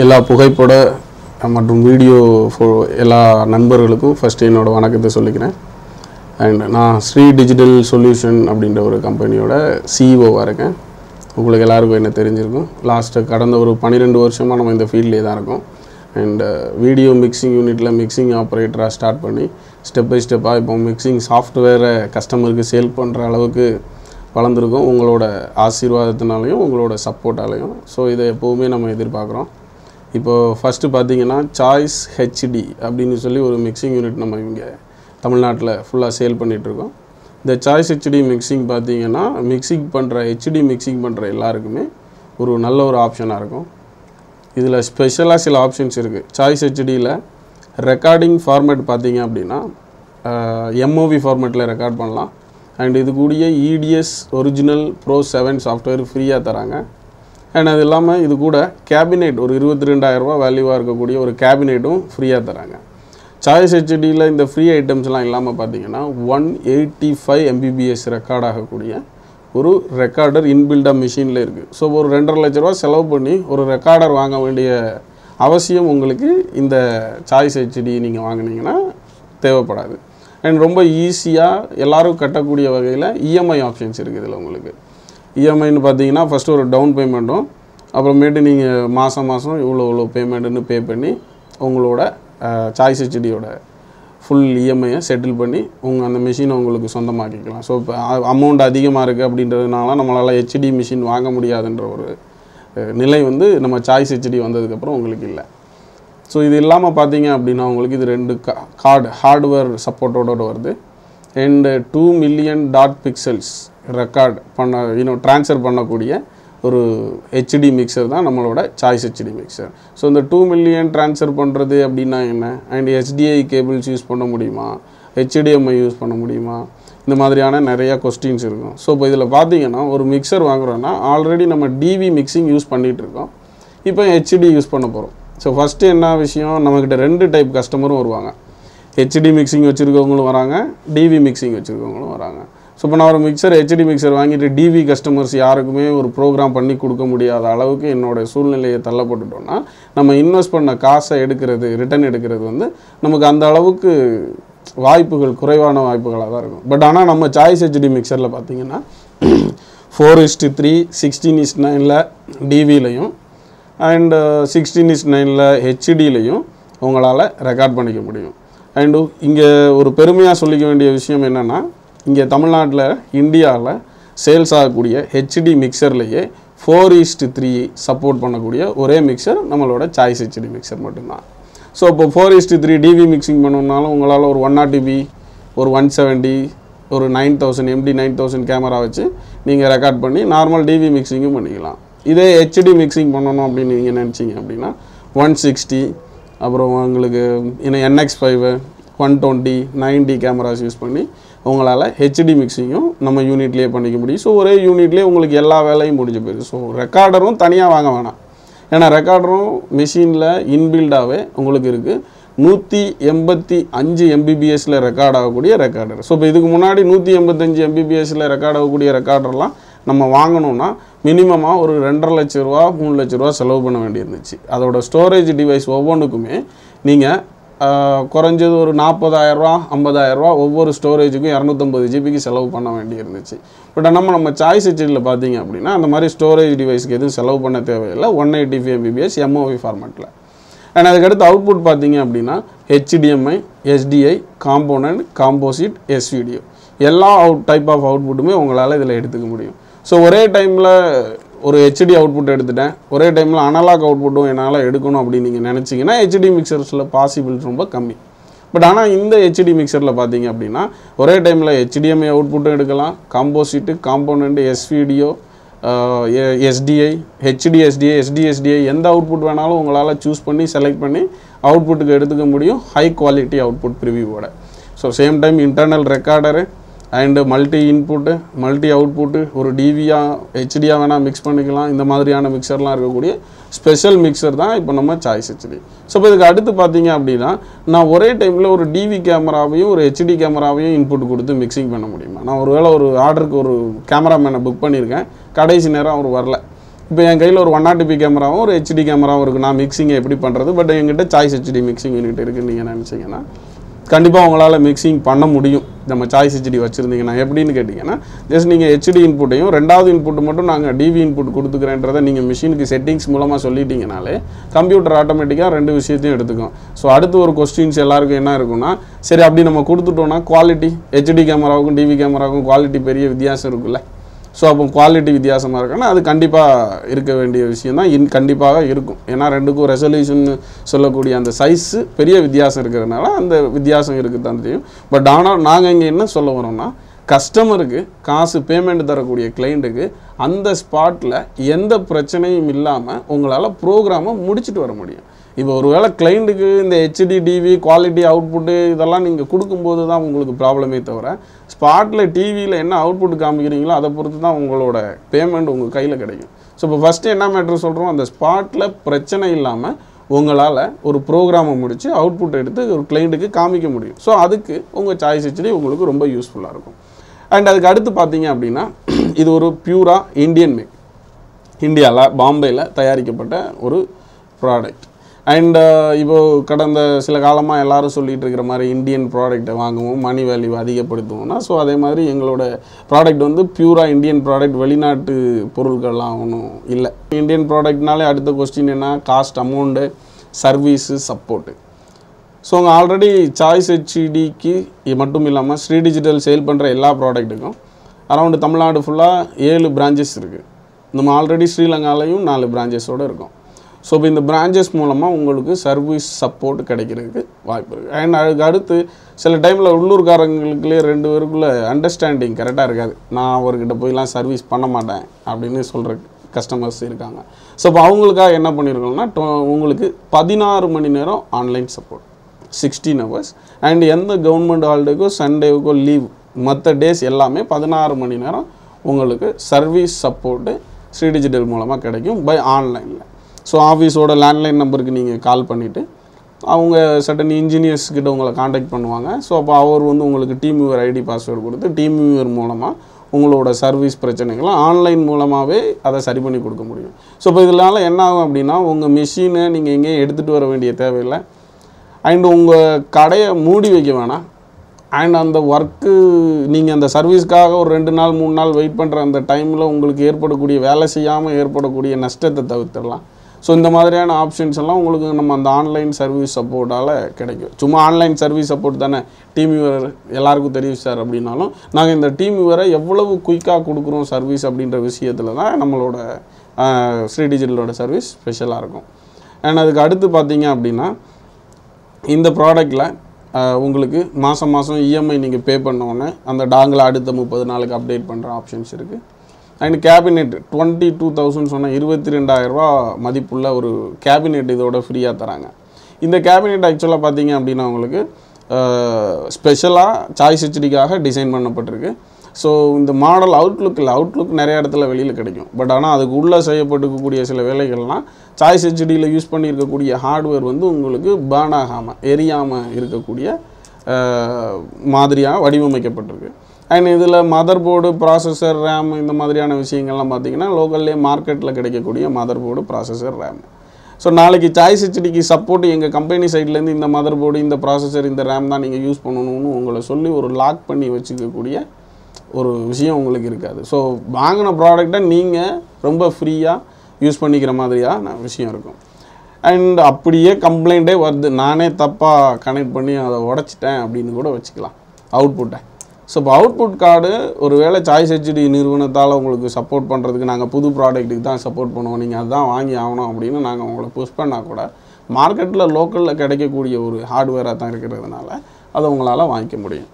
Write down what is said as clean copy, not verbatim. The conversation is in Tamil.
எல்லா புகைப்பட மற்றும் வீடியோ எல்லா நண்பர்களுக்கும் ஃபஸ்ட்டு என்னோட வணக்கத்தை சொல்லிக்கிறேன். அண்ட் நான் ஸ்ரீ டிஜிட்டல் சொல்யூஷன் அப்படின்ற ஒரு கம்பெனியோட சிஇஓவாக இருக்கேன். உங்களுக்கு எல்லாருக்கும் என்ன தெரிஞ்சிருக்கும். கடந்த ஒரு 12 வருஷமாக நம்ம இந்த ஃபீல்ட்லேயே தான் இருக்கோம். அண்ட் வீடியோ மிக்சிங் யூனிட்டில் மிக்சிங் ஆப்ரேட்டராக ஸ்டார்ட் பண்ணி ஸ்டெப் பை ஸ்டெப்பாக இப்போ மிக்சிங் சாஃப்ட்வேரை கஸ்டமருக்கு சேல் பண்ணுற அளவுக்கு வளர்ந்துருக்கோம். உங்களோட ஆசீர்வாதத்தினாலையும் உங்களோட சப்போர்ட்டாலையும். ஸோ இதை எப்போவுமே நம்ம எதிர்பார்க்குறோம். இப்போது ஃபஸ்ட்டு பார்த்திங்கன்னா சாய்ஸ் ஹெச்டி அப்படின்னு சொல்லி ஒரு மிக்சிங் யூனிட் நம்ம இங்கே தமிழ்நாட்டில் ஃபுல்லாக சேல் பண்ணிகிட்ருக்கோம். இந்த சாய்ஸ் ஹெச்டி மிக்சிங் பார்த்திங்கன்னா ஹெச்டி மிக்சிங் பண்ணுற எல்லாருக்குமே ஒரு நல்ல ஒரு ஆப்ஷனாக இருக்கும். இதில் ஸ்பெஷலாக சில ஆப்ஷன்ஸ் இருக்குது. சாய்ஸ் ஹெச்டியில் ரெக்கார்டிங் ஃபார்மேட் பார்த்திங்க அப்படின்னா எம்ஓவி ஃபார்மேட்டில் ரெக்கார்ட் பண்ணலாம். அண்ட் இது கூடிய EDS ஒரிஜினல் ப்ரோ 7 சாஃப்ட்வேர் ஃப்ரீயாக தராங்க. அண்ட் அது இல்லாமல் இது கூட கேபினெட் ஒரு 22,000 ரூபா வேல்யூவாக இருக்கக்கூடிய ஒரு கேபினெட்டும் ஃப்ரீயாக தராங்க. சாய்ஸ் ஹெச்டியில் இந்த ஃப்ரீ ஐட்டம்ஸ்லாம் இல்லாமல் பார்த்தீங்கன்னா 185 MBPS ரெக்கார்ட் ஆகக்கூடிய ஒரு ரெக்கார்டர் இன்பில்டாக மிஷினில் இருக்குது. ஸோ ஒரு 2.5 லட்ச ரூபா செலவு பண்ணி ஒரு ரெக்கார்டர் வாங்க வேண்டிய அவசியம் உங்களுக்கு இந்த சாய்ஸ் ஹெச்டி நீங்கள் வாங்கினீங்கன்னா தேவைப்படாது. அண்ட் ரொம்ப ஈஸியாக எல்லோரும் கட்டக்கூடிய வகையில் இஎம்ஐ ஆப்ஷன்ஸ் இருக்குது. இதில் உங்களுக்கு இஎம்ஐன்னு பார்த்தீங்கன்னா ஃபஸ்ட்டு ஒரு டவுன் பேமெண்ட்டும் அப்புறமேட்டு நீங்கள் மாதம் இவ்வளோ பேமெண்ட்டுன்னு பே பண்ணி உங்களோட சாய்ஸ் ஹெச்டியோட ஃபுல் இஎம்ஐயை செட்டில் பண்ணி அந்த மிஷினை உங்களுக்கு சொந்தமாக்கிக்கலாம். ஸோ இப்போ அமௌண்ட் அதிகமாக இருக்குது அப்படின்றதுனால நம்மளால் ஹெச்டி மிஷின் வாங்க முடியாதுன்ற ஒரு நிலை நம்ம சாய்ஸ் ஹெச்டி வந்ததுக்கப்புறம் உங்களுக்கு இல்லை. ஸோ இது இல்லாமல் பார்த்தீங்க அப்படின்னா உங்களுக்கு இது 2 ஹார்ட்வேர் சப்போர்ட்டோடு வருது. And 2 million dot pixels record transfer பண்ணக்கூடிய ஒரு ஹெச்டி மிக்சர் தான் நம்மளோட சாய்ஸ் ஹெச்டி மிக்சர். ஸோ இந்த 2 மில்லியன் ட்ரான்ஸ்ஃபர் பண்ணுறது அப்படின்னா என்ன, அண்ட் SDI கேபிள்ஸ் யூஸ் பண்ண முடியுமா, HDMI யூஸ் பண்ண முடியுமா, இந்த மாதிரியான நிறையா கொஸ்டின்ஸ் இருக்கும். ஸோ இப்போ இதில் பார்த்தீங்கன்னா ஒரு மிக்சர் வாங்குகிறோன்னா ஆல்ரெடி நம்ம DV மிக்சிங் யூஸ் பண்ணிகிட்ருக்கோம். இப்போ HD யூஸ் பண்ண போகிறோம். ஸோ ஃபஸ்ட்டு என்ன விஷயம், நம்மக்கிட்ட 2 டைப் கஸ்டமரும் வருவாங்க. ஹெச்டி மிக்சிங் வச்சுருக்கவங்களும் வராங்க, DV மிக்சிங் வச்சுருக்கவங்களும் வராங்க. ஸோ இப்போ நான் ஒரு ஹெச்டி மிக்சர் வாங்கிட்டு DV கஸ்டமர்ஸ் யாருக்குமே ஒரு ப்ரோக்ராம் பண்ணி கொடுக்க முடியாத அளவுக்கு என்னோடய சூழ்நிலையை தள்ளப்பட்டுட்டோன்னா நம்ம இன்வெஸ்ட் பண்ண காசை ரிட்டர்ன் எடுக்கிறது நமக்கு அந்த அளவுக்கு வாய்ப்புகள் குறைவான வாய்ப்புகளாக தான் இருக்கும். பட் ஆனால் நம்ம சாய்ஸ் ஹெச்டி மிக்சரில் பார்த்திங்கன்னா 4:3 16:9 DVலையும் அண்டு 16:9 HDலையும் உங்களால் ரெக்கார்ட் பண்ணிக்க முடியும். அண்டு இங்கே ஒரு பெருமையாக சொல்லிக்க வேண்டிய விஷயம் என்னென்னா, இங்கே தமிழ்நாட்டில் இந்தியாவில் சேல்ஸ் ஆகக்கூடிய ஹெச்டி மிக்சர்லேயே 4:3 சப்போர்ட் பண்ணக்கூடிய ஒரே மிக்சர் நம்மளோட சாய்ஸ் ஹெச்டி மிக்சர் மட்டும்தான். ஸோ இப்போ 4:3 DV மிக்சிங் பண்ணணுன்னாலும் உங்களால் ஒரு 100dB, ஒரு 170, ஒரு 9000 MD 9000 கேமரா வச்சு நீங்கள் ரெக்கார்ட் பண்ணி நார்மல் DV மிக்சிங்கும் பண்ணிக்கலாம். இதே ஹெச்டி மிக்சிங் பண்ணணும் அப்படின்னு நீங்கள் நினச்சிங்க அப்படின்னா 160, அப்புறம் உங்களுக்கு NX5, 120, 90 கேமராஸ் யூஸ் பண்ணி உங்களால் ஹெச்டி மிக்சிங்கும் நம்ம யூனிட்லேயே பண்ணிக்க முடியும். ஸோ ஒரே யூனிட்லேயே உங்களுக்கு எல்லா வேலையும் முடிஞ்சு போயிடுது. ஸோ ரெக்கார்டரும் தனியாக வாங்க வேணாம். ஏன்னா ரெக்கார்டரும் மிஷினில் இன்பில்டாகவே உங்களுக்கு இருக்குது. 185 MBPSல ரெக்கார்ட் ஆகக்கூடிய ரெக்கார்டர். ஸோ இப்போ இதுக்கு முன்னாடி 185 MBPSல ரெக்கார்ட் ஆகக்கூடிய ரெக்கார்டர்லாம் நம்ம வாங்கணுன்னா மினிமமாக ஒரு 2.5 லட்ச ரூபா 3 லட்ச ரூபா செலவு பண்ண வேண்டியிருந்துச்சு. அதோட ஸ்டோரேஜ் டிவைஸ் ஒவ்வொன்றுக்குமே நீங்கள் குறைஞ்சது ஒரு 40,000 ரூபா 50,000 ரூபா ஒவ்வொரு ஸ்டோரேஜுக்கும் 250 GBக்கு செலவு பண்ண வேண்டியிருந்துச்சு. பட் நம்ம சாய்ஸ் ஹெச்டியில் பார்த்தீங்க அப்படின்னா அந்த மாதிரி ஸ்டோரேஜ் டிவைஸ்க்கு எதுவும் செலவு பண்ண தேவையில்லை. 185 MBPS MOV ஃபார்மேட்டில். அண்ட் அதுக்கடுத்து அவுட்புட் பார்த்தீங்க அப்படின்னா HDMI, SDI, component, composite, S-Video எல்லா டைப் ஆஃப் அவுட்புட்டுமே உங்களால் இதில் எடுத்துக்க முடியும். ஸோ ஒரே டைமில் ஒரு ஹெச்டி அவுட்புட் எடுத்துட்டேன், ஒரே டைமில் அனலாக் அவுட்புட்டும் என்னால் எடுக்கணும் அப்படின்னு நீங்கள் நினச்சிங்கன்னா ஹெச்டி மிக்சர்ஸில் பாசிபிள்ஸ் ரொம்ப கம்மி. பட் ஆனால் இந்த ஹெச்டி மிக்சரில் பார்த்தீங்க அப்படின்னா ஒரே டைமில் HDMI அவுட்புட்டும் எடுக்கலாம், composite, component, S-Video, SDI, HD SDI, SD SDI எந்த அவுட்புட் வேணாலும் உங்களால் சூஸ் பண்ணி செலக்ட் பண்ணி அவுட்புட்டுக்கு எடுத்துக்க முடியும் ஹை குவாலிட்டி அவுட்புட் ப்ரிவியூவோட. So same time internal recorder and multi input, multi output, ஒரு டிவியாக ஹெச்டியாக வேணால் மிக்ஸ் பண்ணிக்கலாம். இந்த மாதிரியான மிக்சர்லாம் இருக்கக்கூடிய ஸ்பெஷல் மிக்சர் தான் இப்போ நம்ம சாய்ஸ் ஹெச்டி. ஸோ இப்போ இதுக்கு அடுத்து பார்த்தீங்க அப்படின்னா நான் ஒரே டைமில் ஒரு டிவி கேமராவையும் ஒரு ஹெச்டி கேமராவையும் இன்புட் கொடுத்து மிக்சிங் பண்ண முடியுமா? நான் ஒரு ஆர்டருக்கு ஒரு கேமராமேனை புக் பண்ணியிருக்கேன், கடைசி நேரம் அவர் வரல. இப்போ என் கையில் ஒரு 180p கேமராவும் ஒரு HD கேமராவும் இருக்குது. நான் மிக்சிங்கை எப்படி பண்ணுறது? பட் என்கிட்ட சாய்ஸ் HD மிக்சிங் யூனிட் இருக்குன்னு நீங்கள் நினச்சிங்கன்னா கண்டிப்பாக உங்களால் மிக்சிங் பண்ண முடியும். நம்ம சாய்ஸ் HD வச்சுருந்தீங்கன்னா எப்படின்னு கேட்டிங்கன்னா, ஜஸ்ட் நீங்கள் HD இன்புட்டையும் 2வது இன்புட் மட்டும் நாங்கள் DV இன்புட் கொடுத்துக்கிறேன்றதை நீங்கள் மிஷினுக்கு செட்டிங்ஸ் மூலமாக சொல்லிட்டீங்கனாலே கம்ப்யூட்டர் ஆட்டோமேட்டிக்காக 2 விஷயத்தையும் எடுத்துக்கும். ஸோ அடுத்து ஒரு கொஸ்டின்ஸ் எல்லாருக்கும் என்ன இருக்குன்னா, சரி அப்படி நம்ம கொடுத்துட்டோன்னா குவாலிட்டி HD கேமராவுக்கும் DV கேமராவுக்கும் குவாலிட்டி பெரிய வித்தியாசம் இருக்குல்ல. ஸோ அப்போ குவாலிட்டி வித்தியாசமாக இருக்குன்னா அது கண்டிப்பாக இருக்க வேண்டிய விஷயம் தான். கண்டிப்பாக இருக்கும். ஏன்னா 2க்கும் ரெசல்யூஷன் சொல்லக்கூடிய அந்த சைஸு பெரிய வித்தியாசம் இருக்கிறதுனால அந்த வித்தியாசம் இருக்குது தான் தெரியும். பட் ஆனால் நாங்கள் இங்கே என்ன சொல்ல வரோம்னா, கஸ்டமருக்கு காசு பேமெண்ட் தரக்கூடிய கிளைண்ட்டுக்கு அந்த ஸ்பாட்டில் எந்த பிரச்சனையும் இல்லாமல் உங்களால் ப்ரோக்ராமை முடிச்சுட்டு வர முடியும். இப்போ ஒரு வேளை கிளைண்ட்டுக்கு இந்த HD DV குவாலிட்டி அவுட்புட்டு இதெல்லாம் நீங்கள் கொடுக்கும்போது தான் உங்களுக்கு ப்ராப்ளமே தவிர, ஸ்பாட்டில் டிவியில் என்ன அவுட்புட் காமிக்கிறீங்களோ அதை பொறுத்து தான் உங்களோட பேமெண்ட் உங்கள் கையில் கிடைக்கும். ஸோ இப்போ ஃபஸ்ட்டு என்ன மேட்ரு சொல்கிறோம், அந்த ஸ்பாட்டில் பிரச்சனை இல்லாமல் உங்களால் ஒரு ப்ரோக்ராமை முடித்து அவுட்புட் எடுத்து ஒரு கிளைண்ட்டுக்கு காமிக்க முடியும். ஸோ அதுக்கு உங்கள் சாய்ஸ் HD உங்களுக்கு ரொம்ப யூஸ்ஃபுல்லாக இருக்கும். அண்ட் அதுக்கு அடுத்து பார்த்தீங்க அப்படின்னா, இது ஒரு பியூரா இந்தியன் மேக், இந்தியாவில் பாம்பேயில் தயாரிக்கப்பட்ட ஒரு ப்ராடக்ட். அண்ட் இப்போது கடந்த சில காலமாக எல்லோரும் சொல்லிகிட்டு இருக்கிற மாதிரி இந்தியன் ப்ராடக்ட்டை வாங்குவோம், மணி வேல்யூ அதிகப்படுத்துவோம்னா, ஸோ அதே மாதிரி எங்களோட ப்ராடக்ட் வந்து பியூராக இந்தியன் ப்ராடக்ட், வெளிநாட்டு பொருட்கள்லாம் ஒன்றும் இல்லை. இந்தியன் ப்ராடக்ட்னாலே அடுத்த கொஸ்டின் என்ன, cost, amount, service, support. So அங்கே ஆல்ரெடி சாய்ஸ் HDக்கு மட்டும் இல்லாமல் ஸ்ரீ டிஜிட்டல் சேல் பண்ணுற எல்லா ப்ராடக்ட்டுக்கும் அரௌண்டு தமிழ்நாடு ஃபுல்லாக 7 பிரான்ச்சஸ் இருக்குது. நம்ம ஆல்ரெடி ஸ்ரீலங்காலையும் 4 பிரான்ச்சஸோடு இருக்கும். ஸோ இப்போ இந்த பிரான்ச்சஸ் மூலமாக உங்களுக்கு சர்வீஸ் சப்போர்ட் கிடைக்கிறதுக்கு வாய்ப்பு இருக்குது. அண்ட் அதுக்கு அடுத்து சில டைமில் உள்ளூர்காரங்களுக்குள்ளே 2 பேருக்குள்ளே அண்டர்ஸ்டாண்டிங் கரெக்டாக இருக்காது. நான் அவர்கிட்ட போய்லாம் சர்வீஸ் பண்ண மாட்டேன் அப்படின்னு சொல்கிற கஸ்டமர்ஸ் இருக்காங்க. ஸோ இப்போ அவங்களுக்காக என்ன பண்ணியிருக்கோம்னா, உங்களுக்கு 16 மணி நேரம் ஆன்லைன் சப்போர்ட், 16 hours. அண்ட் எந்த கவர்மெண்ட் ஹாலிடேக்கோ சண்டேவுக்கோ லீவ் மற்ற டேஸ் எல்லாமே 16 மணி நேரம் உங்களுக்கு சர்வீஸ் சப்போர்ட்டு ஸ்ரீ டிஜிட்டல் மூலமாக கிடைக்கும் பை ஆன்லைனில். ஸோ ஆஃபீஸோட லேண்ட்லைன் நம்பருக்கு நீங்கள் கால் பண்ணிவிட்டு அவங்க சட்டன் இன்ஜினியர்ஸ் கிட்ட உங்களை காண்டாக்ட் பண்ணுவாங்க. ஸோ அப்போ அவர் வந்து உங்களுக்கு டீம் வியூவர் ID பாஸ்வேர்டு கொடுத்து டீம் வியூவர் மூலமாக உங்களோட சர்வீஸ் பிரச்சனைகளை ஆன்லைன் மூலமாகவே அதை சரி பண்ணி கொடுக்க முடியும். ஸோ இப்போ இதனால் என்ன ஆகும் அப்படின்னா, உங்கள் மிஷினை நீங்கள் எங்கேயும் எடுத்துகிட்டு வர வேண்டிய தேவையில்லை. அண்ட் உங்கள் கடையை மூடி வைக்க வேணாம். அண்ட் அந்த ஒர்க்கு நீங்கள் அந்த சர்வீஸ்க்காக ஒரு 2 நாள் 3 நாள் வெயிட் பண்ணுற அந்த டைமில் உங்களுக்கு ஏற்படக்கூடிய வேலை செய்யாமல் ஏற்படக்கூடிய நஷ்டத்தை தவிர்த்திடலாம். ஸோ இந்த மாதிரியான ஆப்ஷன்ஸ் எல்லாம் உங்களுக்கு நம்ம அந்த ஆன்லைன் சர்வீஸ் சப்போர்ட்டால் கிடைக்கும். சும்மா ஆன்லைன் சர்வீஸ் சப்போர்ட் தானே, டீம் வியூவர் எல்லாருக்கும் தெரியும் சார் அப்படின்னாலும், நாங்கள் இந்த டீம் வியூவரை எவ்வளவு குயிக்காக கொடுக்குறோம் சர்வீஸ் அப்படின்ற விஷயத்தில் தான் நம்மளோட ஸ்ரீ டிஜிட்டலோட சர்வீஸ் ஸ்பெஷலாக இருக்கும். அண்ட் அதுக்கு அடுத்து பார்த்தீங்க அப்படின்னா, இந்த ப்ராடக்டில் உங்களுக்கு மாதம் EMI நீங்கள் பே பண்ணோன்னே அந்த டாங்கில் அடுத்த 30 நாளுக்கு அப்டேட் பண்ணுற ஆப்ஷன்ஸ் இருக்குது. அண்ட் கேபினெட் 22,000 சொன்னால் 22,000 ரூபா மதிப்புள்ள ஒரு கேபினெட் இதோட ஃப்ரீயாக தராங்க. இந்த கேபினெட் ஆக்சுவலாக பார்த்தீங்க அப்படின்னா உங்களுக்கு ஸ்பெஷலாக சாய்ஸ் HDக்காக டிசைன் பண்ணப்பட்டிருக்கு. ஸோ இந்த மாடல் அவுட்லுக் நிறைய இடத்துல வெளியில் கிடைக்கும். பட் ஆனால் அதுக்கு உள்ளே செய்யப்பட்டுக்கக்கூடிய சில வேலைகள்லாம் சாய்ஸ் HDயில் யூஸ் பண்ணியிருக்கக்கூடிய ஹார்ட்வேர் வந்து உங்களுக்கு பேர்ன் ஆகாமல் எரியாமல் இருக்கக்கூடிய மாதிரியாக வடிவமைக்கப்பட்டிருக்கு. அண்ட் இதில் மதர் போர்டு, ப்ராசஸர், ரேம் இந்த மாதிரியான விஷயங்கள்லாம் பார்த்திங்கன்னா லோக்கல்லே மார்க்கெட்டில் கிடைக்கக்கூடிய mother board, processor, RAM. So நாளைக்கு சாய்ஸ் HDக்கு சப்போர்ட் எங்கள் கம்பெனி சைட்லேருந்து இந்த மதர் போர்டு, இந்த ப்ராசஸர், இந்த ரேம் தான் நீங்கள் யூஸ் பண்ணணும்னு உங்களை சொல்லி ஒரு லாக் பண்ணி வச்சுக்கக்கூடிய ஒரு விஷயம் உங்களுக்கு இருக்காது. ஸோ வாங்கின ப்ராடக்டை நீங்கள் ரொம்ப ஃப்ரீயாக யூஸ் பண்ணிக்கிற மாதிரியான விஷயம் இருக்கும். அண்ட் அப்படியே கம்ப்ளைண்ட்டே வருது, நானே தப்பாக கனெக்ட் பண்ணி அதை உடச்சிட்டேன் அப்படின்னு கூட வச்சுக்கலாம் அவுட்புட்டை. ஸோ இப்போ அவுட்புட் கார்டு ஒரு வேளை சாய்ஸ் HD நிறுவனத்தால் உங்களுக்கு சப்போர்ட் பண்ணுறதுக்கு நாங்கள் புது ப்ராடக்ட்டுக்கு தான் சப்போர்ட் பண்ணுவோம், நீங்கள் அதுதான் வாங்கி ஆகணும் அப்படின்னு நாங்கள் உங்களை புஷ் பண்ணால் கூட மார்க்கெட்டில் லோக்கலில் கிடைக்கக்கூடிய ஒரு ஹார்ட்வேராக தான் இருக்கிறதுனால அதை உங்களால் வாங்கிக்க முடியும்.